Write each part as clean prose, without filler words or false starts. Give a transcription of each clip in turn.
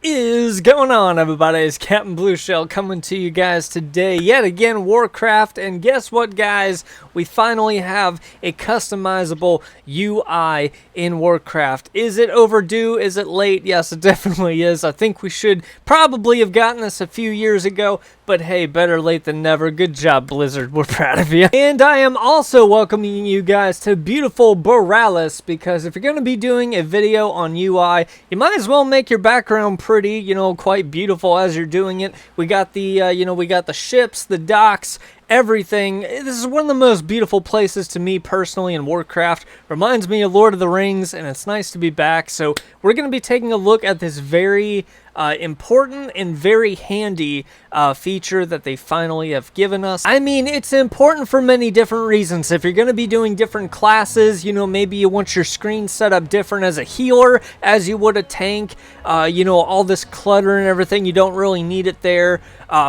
Is going on, everybody? It's Captain Blue Shell coming to you guys today yet again, Warcraft. And guess what, guys? We finally have a customizable UI in Warcraft. Is it overdue? Is it late? Yes, it definitely is. I think we should probably have gotten this a few years ago, but hey, better late than never. Good job, Blizzard. We're proud of you. And I am also welcoming you guys to beautiful Borealis, because if you're going to be doing a video on UI, you might as well make your background pretty, quite beautiful as you're doing it. We got the, we got the ships, the docks, everything. This is one of the most beautiful places to me personally in Warcraft. Reminds me of Lord of the Rings, and it's nice to be back. So we're going to be taking a look at this very important and very handy feature that they finally have given us. I mean, it's important for many different reasons. If you're going to be doing different classes, maybe you want your screen set up different as a healer as you would a tank. All this clutter and everything, you don't really need it there.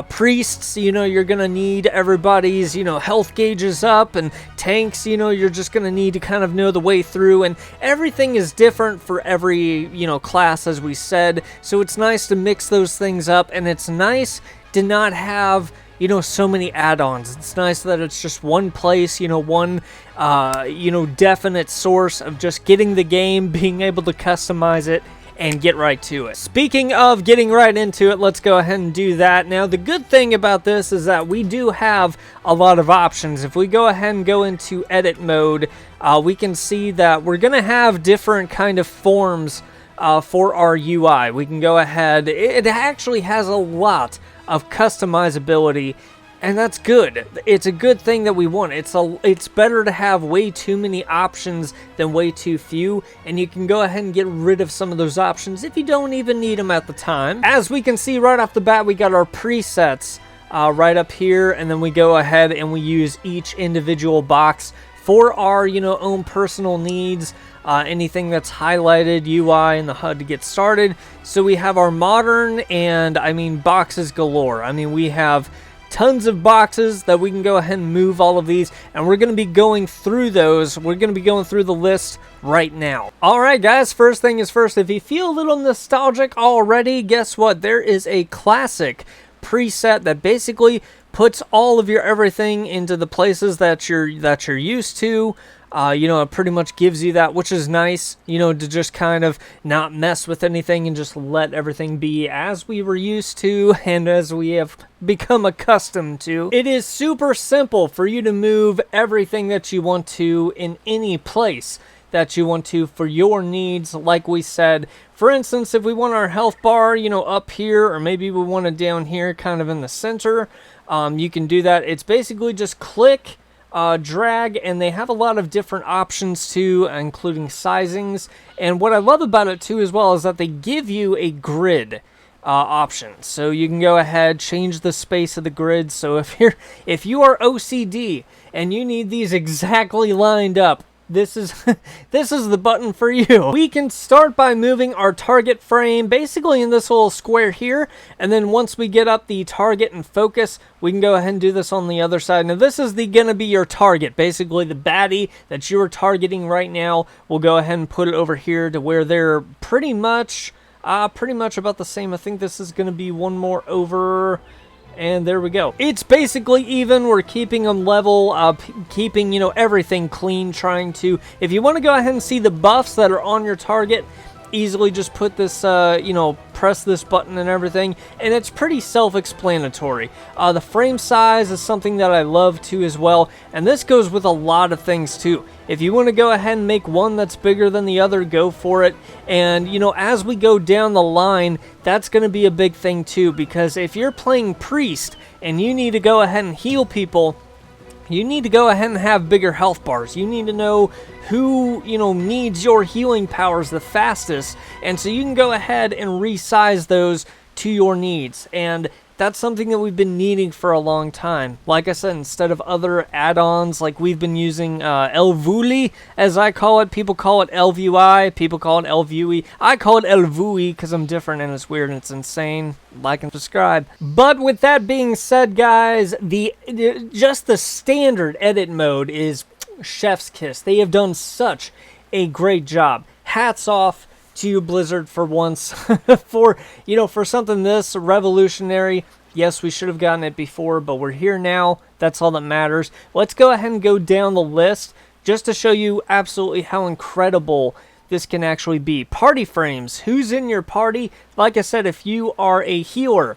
Priests, you're going to need everybody's, health gauges up, and tanks, you're just going to need to kind of know the way through, and everything is different for every, class, as we said. So it's nice to mix those things up, and it's nice to not have so many add-ons. It's nice that it's just one place, one definite source of just getting the game, being able to customize it, and get right to it. Speaking of getting right into it, let's go ahead and do that. Now, the good thing about this is that we do have a lot of options. If we go ahead and go into edit mode, we can see that we're going to have different kind of forms for our UI. We can go ahead. It actually has a lot of customizability, and that's good. It's a good thing that we want. It's better to have way too many options than way too few, and you can go ahead and get rid of some of those options if you don't even need them at the time. As we can see right off the bat, we got our presets right up here, and then we go ahead and we use each individual box for our own personal needs. Anything that's highlighted, UI, and the HUD to get started. So we have our modern, and boxes galore. We have tons of boxes that we can go ahead and move all of these, and we're going to be going through those. We're going to be going through the list right now. Alright guys, first thing is first, if you feel a little nostalgic already, guess what? There is a classic preset that basically puts all of your everything into the places that you're used to. It pretty much gives you that, which is nice, to just kind of not mess with anything and just let everything be as we were used to and as we have become accustomed to. It is super simple for you to move everything that you want to in any place that you want to for your needs, like we said. For instance, if we want our health bar, up here, or maybe we want it down here, kind of in the center, you can do that. It's basically just click, drag, and they have a lot of different options too, including sizings. And what I love about it too as well is that they give you a grid option, so you can go ahead, change the space of the grid. So if you are OCD and you need these exactly lined up, this is the button for you. We can start by moving our target frame basically in this little square here, and then once we get up the target and focus, we can go ahead and do this on the other side. Now this is gonna be your target, basically the baddie that you are targeting right now. We'll go ahead and put it over here to where they're pretty much about the same. I think this is gonna be one more over. And there we go. It's basically even. We're keeping them level, keeping, everything clean, trying to... If you want to go ahead and see the buffs that are on your target, easily just put this, press this button and everything, and it's pretty self-explanatory. The frame size is something that I love too as well, and this goes with a lot of things too. If you want to go ahead and make one that's bigger than the other, go for it. And as we go down the line, that's going to be a big thing too, because if you're playing priest and you need to go ahead and heal people, you need to go ahead and have bigger health bars. You need to know who, needs your healing powers the fastest. And so you can go ahead and resize those to your needs. And that's something that we've been needing for a long time. Like I said, instead of other add-ons, like we've been using Elvuli, as I call it. People call it Elvui, people call it Elvui. I call it Elvui because I'm different and it's weird and it's insane. Like and subscribe. But with that being said, guys, just the standard edit mode is chef's kiss. They have done such a great job. Hats off to you, Blizzard, for once. For, you know, for something this revolutionary. Yes, we should have gotten it before, but we're here now. That's all that matters. Let's go ahead and go down the list just to show you absolutely how incredible this can actually be. Party frames. Who's in your party? Like I said, if you are a healer,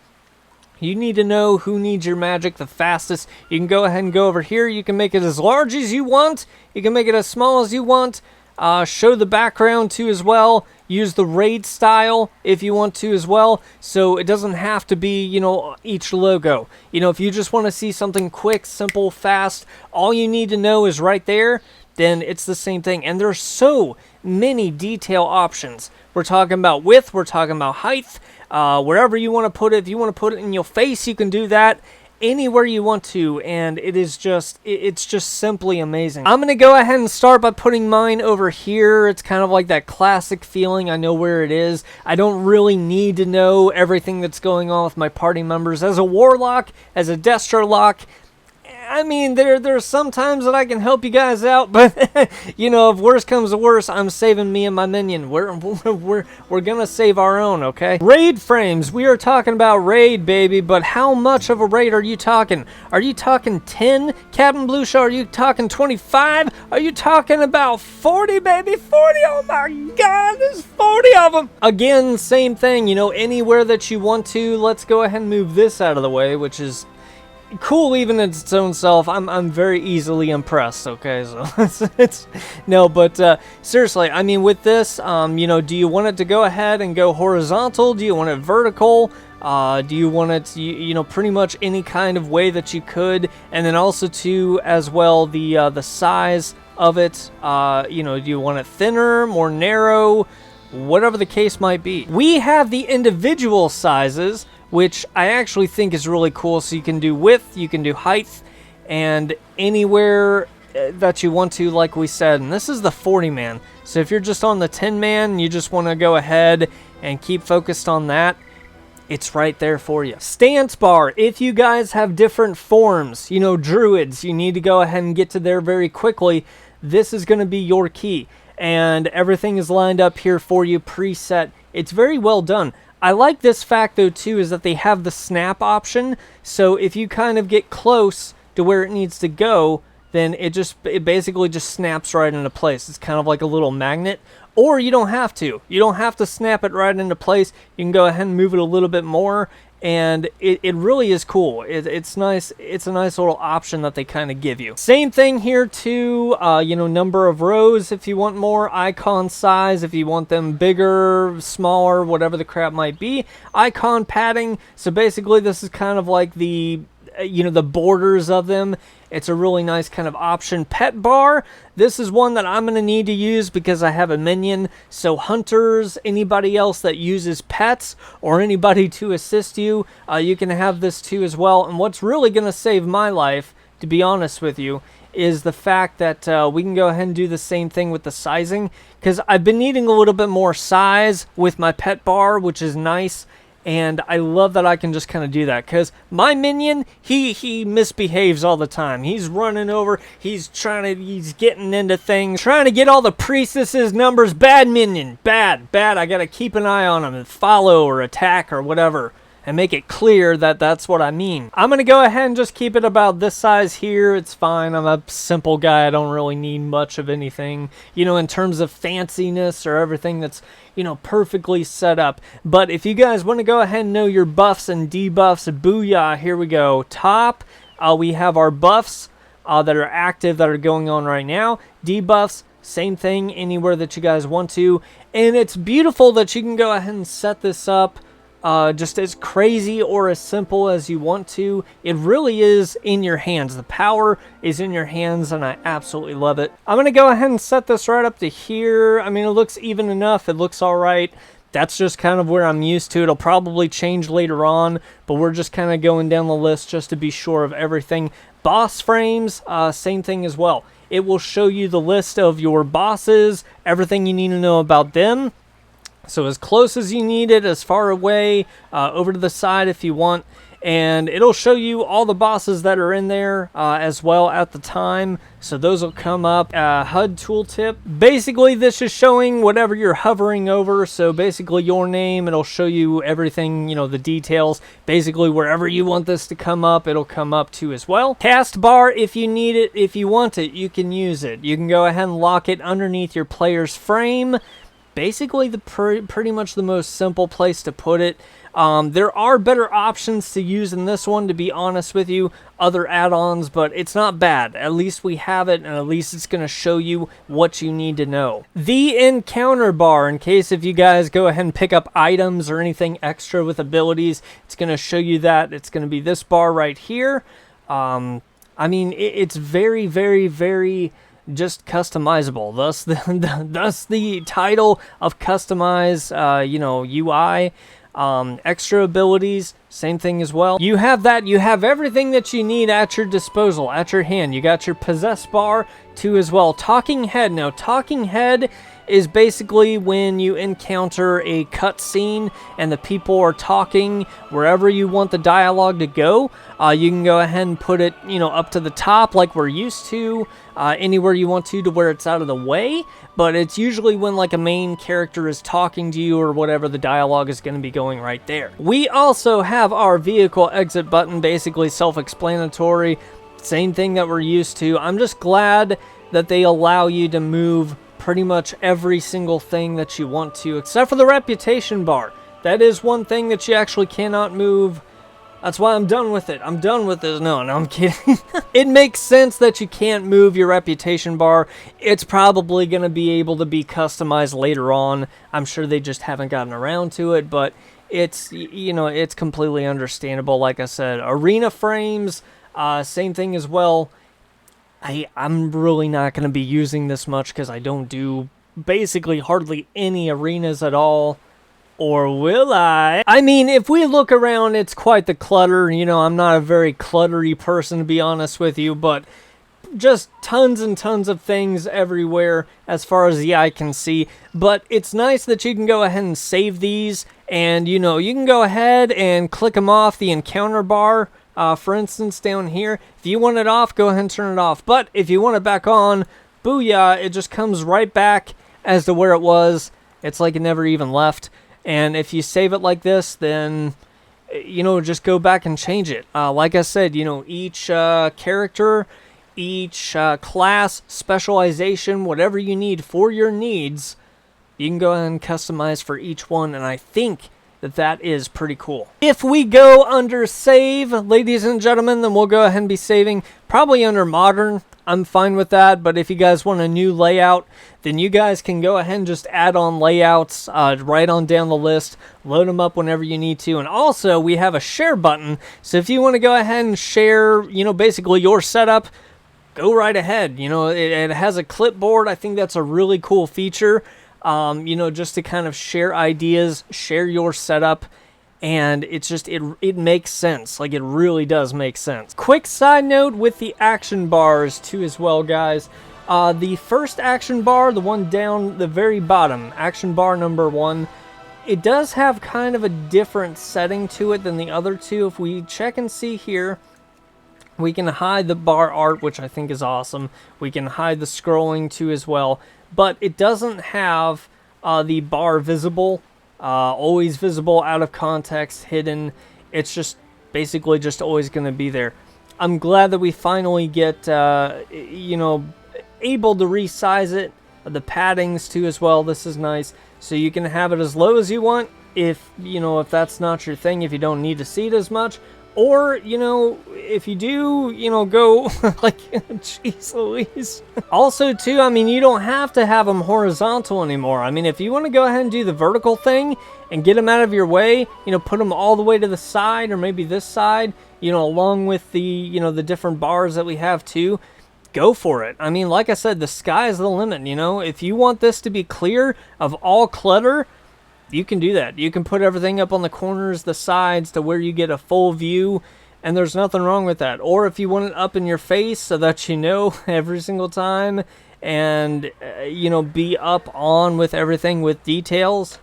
you need to know who needs your magic the fastest. You can go ahead and go over here. You can make it as large as you want. You can make it as small as you want. Show the background too as well. Use the raid style if you want to as well. So it doesn't have to be, you know, each logo. You know, if you just want to see something quick, simple, fast, all you need to know is right there, then it's the same thing. And there's so many detail options. We're talking about width. We're talking about height. Wherever you want to put it. If you want to put it in your face, you can do that. Anywhere you want to, and it's just simply amazing. I'm gonna go ahead and start by putting mine over here. It's kind of like that classic feeling. I know where it is. I don't really need to know everything that's going on with my party members. As a warlock, as a destrolock, I mean, there's some times that I can help you guys out, but you know, if worse comes to worse, I'm saving me and my minion. We're gonna save our own, okay? Raid frames. We are talking about raid, baby, but how much of a raid are you talking? Are you talking 10, Captain Blue Shell? Are you talking 25? Are you talking about 40, baby? 40? Oh my God, there's 40 of them. Again, same thing. You know, anywhere that you want to. Let's go ahead and move this out of the way, which is cool even in its own self. I'm very easily impressed, okay? So it's no, but seriously, I mean, with this, you know, do you want it to go ahead and go horizontal? Do you want it vertical? Do you want it, you know, pretty much any kind of way that you could? And then also too, as well, the size of it. You know, do you want it thinner, more narrow, whatever the case might be? We have the individual sizes, which I actually think is really cool. So you can do width, you can do height, and anywhere that you want to, like we said. And this is the 40-man. So if you're just on the 10-man and you just want to go ahead and keep focused on that, it's right there for you. Stance bar. If you guys have different forms, you know, druids, you need to go ahead and get to there very quickly. This is going to be your key. And everything is lined up here for you, preset. It's very well done. I like this fact, though, too, is that they have the snap option. So if you kind of get close to where it needs to go, then it basically just snaps right into place. It's kind of like a little magnet. Or you don't have to. You don't have to snap it right into place. You can go ahead and move it a little bit more. And it really is cool. It's nice. It's a nice little option that they kind of give you. Same thing here too. You know, number of rows if you want more. Icon size if you want them bigger, smaller, whatever the crap might be. Icon padding. So basically this is kind of like the, you know, the borders of them. It's a really nice kind of option. Pet bar. This is one that I'm going to need to use because I have a minion. So hunters, anybody else that uses pets or anybody to assist you, you can have this too as well. And what's really going to save my life, to be honest with you, is the fact that we can go ahead and do the same thing with the sizing. Because I've been needing a little bit more size with my pet bar, which is nice. And I love that I can just kind of do that, because my minion, he misbehaves all the time. He's running over, he's getting into things, trying to get all the priestesses numbers. Bad minion, bad. I gotta keep an eye on him and follow or attack or whatever, and make it clear that that's what I mean. I'm gonna go ahead and just keep it about this size here. It's fine. I'm a simple guy. I don't really need much of anything, you know, in terms of fanciness or everything that's, you know, perfectly set up. But if you guys want to go ahead and know your buffs and debuffs, booyah, here we go. Top, we have our buffs that are active, that are going on right now. Debuffs, same thing, anywhere that you guys want to. And it's beautiful that you can go ahead and set this up just as crazy or as simple as you want to. It really is in your hands. The power is in your hands, and I absolutely love it. I'm going to go ahead and set this right up to here. I mean, it looks even enough. It looks all right. That's just kind of where I'm used to. It'll probably change later on, but we're just kind of going down the list just to be sure of everything. Boss frames, same thing as well. It will show you the list of your bosses, everything you need to know about them. So as close as you need it, as far away, over to the side if you want. and it'll show you all the bosses that are in there as well at the time. So those will come up. HUD tooltip. Basically, this is showing whatever you're hovering over. So basically your name, it'll show you everything, you know, the details. Basically, wherever you want this to come up, it'll come up to as well. Cast bar, if you need it, if you want it, you can use it. You can go ahead and lock it underneath your player's frame. Basically, pretty much the most simple place to put it. There are better options to use in this one, to be honest with you, other add-ons, but it's not bad. At least we have it, and at least it's going to show you what you need to know. The encounter bar, in case if you guys go ahead and pick up items or anything extra with abilities, it's going to show you that. It's going to be this bar right here. I mean, it's very, very, very just customizable. Thus the title of customize, you know, UI. Extra abilities, same thing as well. You have that. You have everything that you need at your disposal, at your hand. You got your possess bar too as well. Talking head. Now, talking head is basically when you encounter a cutscene and the people are talking wherever you want the dialogue to go. You can go ahead and put it, you know, up to the top like we're used to, anywhere you want to where it's out of the way. But it's usually when like a main character is talking to you or whatever, the dialogue is going to be going right there. We also have our vehicle exit button, basically self-explanatory. Same thing that we're used to. I'm just glad that they allow you to move pretty much every single thing that you want to, except for the reputation bar. That is one thing that you actually cannot move. That's why I'm done with it. I'm done with this. No, I'm kidding. It makes sense that you can't move your reputation bar. It's probably going to be able to be customized later on. I'm sure they just haven't gotten around to it, but it's, you know, it's completely understandable. Like I said, arena frames, same thing as well. I'm really not going to be using this much because I don't do basically hardly any arenas at all. Or will I? I mean, if we look around, it's quite the clutter. You know, I'm not a very cluttery person, to be honest with you, but just tons and tons of things everywhere as far as the eye can see. But it's nice that you can go ahead and save these, and, you know, you can go ahead and click them off the encounter bar. For instance, down here, if you want it off, go ahead and turn it off. But if you want it back on, booyah, it just comes right back as to where it was. It's like it never even left. And if you save it like this, then, you know, just go back and change it. Like I said, you know, each character, each class, specialization, whatever you need for your needs, you can go ahead and customize for each one. And I think that is pretty cool. If we go under save, ladies and gentlemen, then we'll go ahead and be saving probably under modern. I'm fine with that, but if you guys want a new layout, then you guys can go ahead and just add on layouts right on down the list, load them up whenever you need to. And also, we have a share button, so if you want to go ahead and share, you know, basically your setup, go right ahead. You know, it has a clipboard. I think that's a really cool feature, you know, just to kind of share ideas, share your setup. And it's just, it makes sense. Like, it really does make sense. Quick side note with the action bars, too, as well, guys. The first action bar, the one down the very bottom, action bar number 1, it does have kind of a different setting to it than the other two. If we check and see here, we can hide the bar art, which I think is awesome. We can hide the scrolling, too, as well. But it doesn't have the bar visible. Always visible, out of context, hidden. It's just basically just always going to be there. I'm glad that we finally get, you know, able to resize it. The paddings too as well. This is nice. So you can have it as low as you want if, you know, if that's not your thing, if you don't need to see it as much. Or, you know, if you do, you know, go like, jeez Louise. Also, too, I mean, you don't have to have them horizontal anymore. I mean, if you want to go ahead and do the vertical thing and get them out of your way, you know, put them all the way to the side or maybe this side, you know, along with the, you know, the different bars that we have, too, go for it. I mean, like I said, the sky is the limit, you know. If you want this to be clear of all clutter, you can do that. You can put everything up on the corners, the sides, to where you get a full view, and there's nothing wrong with that. Or if you want it up in your face so that you know every single time, and, you know, be up on with everything with details,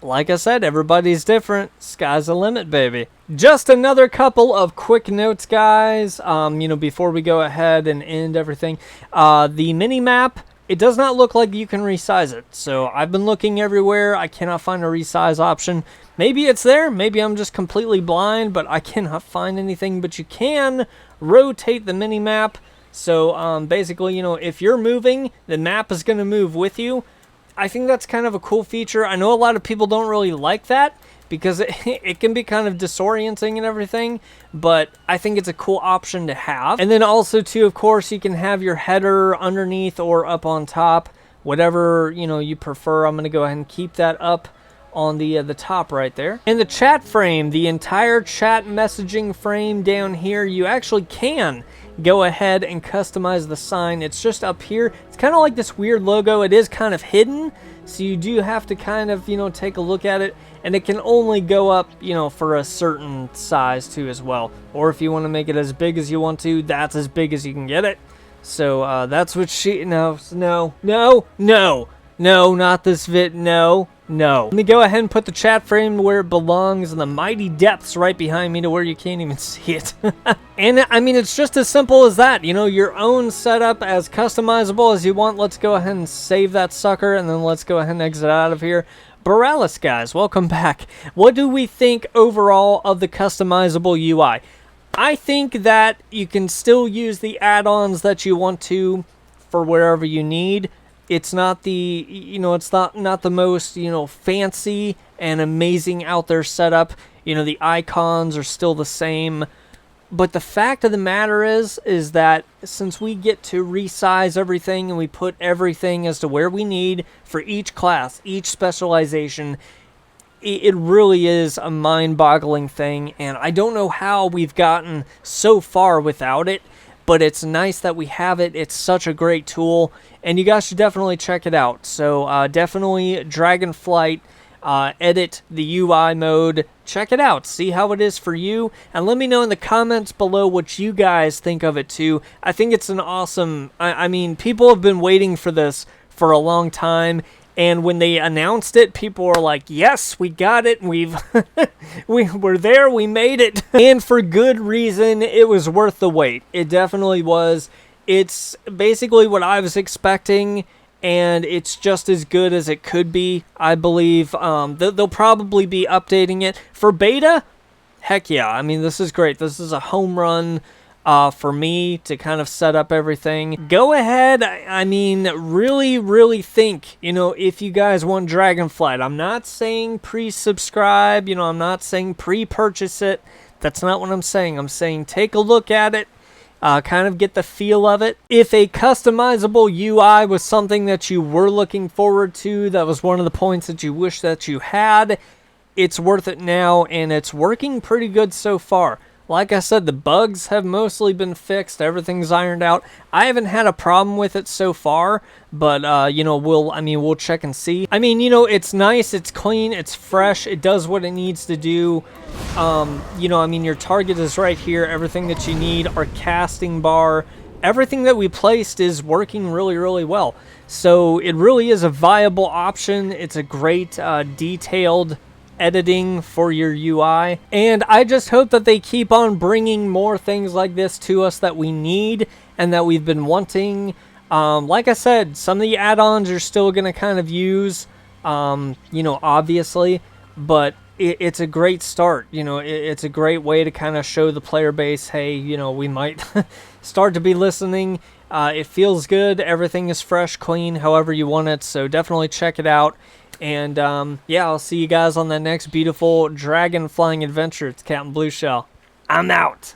like I said, everybody's different. Sky's the limit, baby. Just another couple of quick notes, guys. Before we go ahead and end everything, the mini map, it does not look like you can resize it. So I've been looking everywhere. I cannot find a resize option. Maybe it's there. Maybe I'm just completely blind, but I cannot find anything. But you can rotate the mini map. So basically, if you're moving, the map is going to move with you. I think that's kind of a cool feature. I know a lot of people don't really like that because it can be kind of disorienting and everything, but I think it's a cool option to have. And then also too, of course, you can have your header underneath or up on top, whatever, you prefer. I'm going to go ahead and keep that up on the top right there. And the chat frame, the entire chat messaging frame down here, you actually can go ahead and customize the sign. It's just up here. It's kind of like this weird logo. It is kind of hidden, so you do have to kind of, take a look at it, and it can only go up, for a certain size too as well. Or if you want to make it as big as you want to, that's as big as you can get it. So that's what no, not this vid, no. Let me go ahead and put the chat frame where it belongs in the mighty depths right behind me to where you can't even see it. And I mean, it's just as simple as that, your own setup as customizable as you want. Let's go ahead and save that sucker, and then let's go ahead and exit out of here. Borealis, guys, welcome back. What do we think overall of the customizable UI? I think that you can still use the add-ons that you want to for wherever you need. It's not the, it's not the most, fancy and amazing out there setup. The icons are still the same. But the fact of the matter is that since we get to resize everything and we put everything as to where we need for each class, each specialization, it really is a mind-boggling thing. And I don't know how we've gotten so far without it, but it's nice that we have it. It's such a great tool, and you guys should definitely check it out. So definitely Dragonflight, edit the UI mode. Check it out. See how it is for you, and let me know in the comments below what you guys think of it too. I think it's an awesome... I mean, people have been waiting for this for a long time, and when they announced it, people were like, yes, we got it. We're there. We made it. And for good reason. It was worth the wait. It definitely was. It's basically what I was expecting, and it's just as good as it could be, I believe. They'll probably be updating it. For beta, heck yeah. I mean, this is great. This is a home run for me to kind of set up everything. Go ahead, I mean, really think, if you guys want Dragonflight. I'm not saying pre-subscribe, I'm not saying pre-purchase it. That's not what I'm saying. I'm saying take a look at it, kind of get the feel of it. If a customizable UI was something that you were looking forward to, that was one of the points that you wish that you had, it's worth it now, and it's working pretty good so far. Like I said, the bugs have mostly been fixed. Everything's ironed out. I haven't had a problem with it so far, but we'll check and see. I mean, it's nice, it's clean, it's fresh, it does what it needs to do. Your target is right here. Everything that you need, our casting bar, everything that we placed is working really well. So it really is a viable option. It's a great detailed editing for your UI, and I just hope that they keep on bringing more things like this to us that we need and that we've been wanting. Like I said, some of the add-ons are still going to kind of use, obviously, but it's a great start. It's a great way to kind of show the player base, hey, we might start to be listening. It feels good. Everything is fresh, clean, however you want it, so definitely check it out. And yeah, I'll see you guys on the next beautiful dragon flying adventure. It's Captain Blue Shell. I'm out.